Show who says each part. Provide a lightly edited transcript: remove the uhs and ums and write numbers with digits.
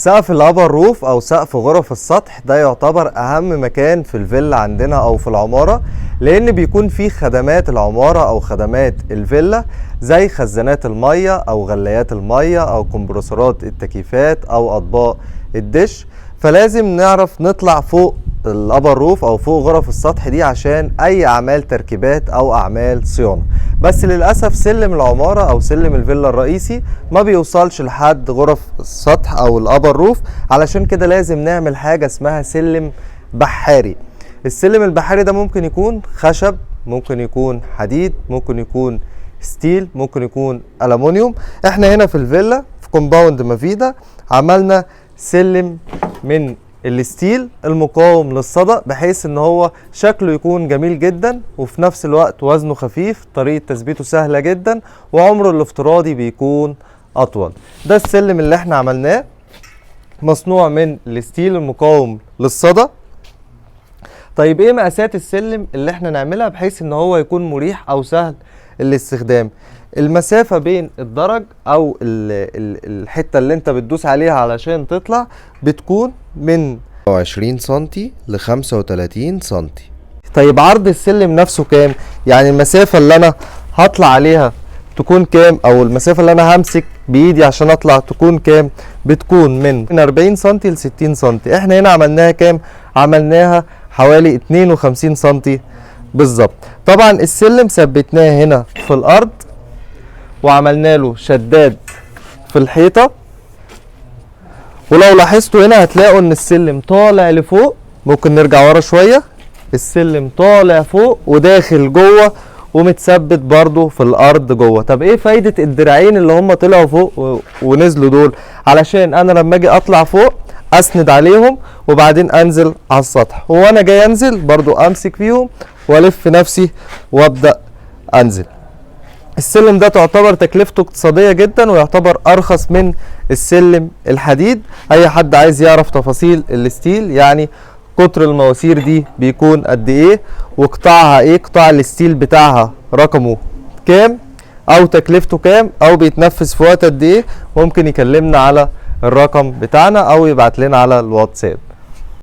Speaker 1: سقف الابر روف او سقف غرف السطح ده يعتبر اهم مكان في الفيلا عندنا او في العمارة، لان بيكون فيه خدمات العمارة او خدمات الفيلا زي خزانات المية او غلايات المية او كمبرسورات التكييفات او اطباق الدش. فلازم نعرف نطلع فوق الابر روف او فوق غرف السطح دي عشان اي اعمال تركيبات او اعمال صيانة. بس للاسف سلم العمارة او سلم الفيلا الرئيسي ما بيوصلش لحد غرف السطح او الابر روف، علشان كده لازم نعمل حاجة اسمها سلم بحاري. السلم البحاري ده ممكن يكون خشب، ممكن يكون حديد، ممكن يكون ستيل، ممكن يكون ألمونيوم. احنا هنا في الفيلا في كومباوند مافيدا عملنا سلم من الستيل المقاوم للصدى، بحيث ان هو شكله يكون جميل جدا وفي نفس الوقت وزنه خفيف، طريقة تثبيته سهلة جدا، وعمره الافتراضي بيكون اطول. ده السلم اللي احنا عملناه مصنوع من الستيل المقاوم للصدى. طيب ايه مقاسات السلم اللي احنا نعملها بحيث ان هو يكون مريح او سهل الاستخدام؟ المسافة بين الدرج او الحتة اللي انت بتدوس عليها علشان تطلع بتكون من 20 سنتي ل 35 سنتي. طيب عرض السلم نفسه كام؟ يعني المسافة اللي انا هطلع عليها تكون كام، او المسافة اللي انا همسك بايدي عشان اطلع تكون كام؟ بتكون من 40 سنتي ل 60 سنتي. احنا هنا عملناها كام؟ عملناها حوالي 52 سنتي بالظبط. طبعا السلم ثبتناه هنا في الارض وعملنا له شداد في الحيطة، ولو لاحظتوا هنا هتلاقوا ان السلم طالع لفوق. ممكن نرجع ورا شوية، السلم طالع فوق وداخل جوه ومتثبت برضو في الارض جوه. طب ايه فايدة الدراعين اللي هم طلعوا فوق ونزلوا دول؟ علشان انا لما اجي اطلع فوق اسند عليهم وبعدين انزل على السطح، وانا جاي انزل برضو امسك فيهم والف نفسي وابدأ انزل. السلم ده تعتبر تكلفته اقتصادية جدا ويعتبر ارخص من السلم الحديد. اي حد عايز يعرف تفاصيل الستيل، يعني قطر المواسير دي بيكون قد ايه، وقطعها ايه، قطاع الستيل بتاعها رقمه كام، او تكلفته كام، او بيتنفذ في وقت قد ايه، ممكن يكلمنا على الرقم بتاعنا او يبعت لنا على الواتساب.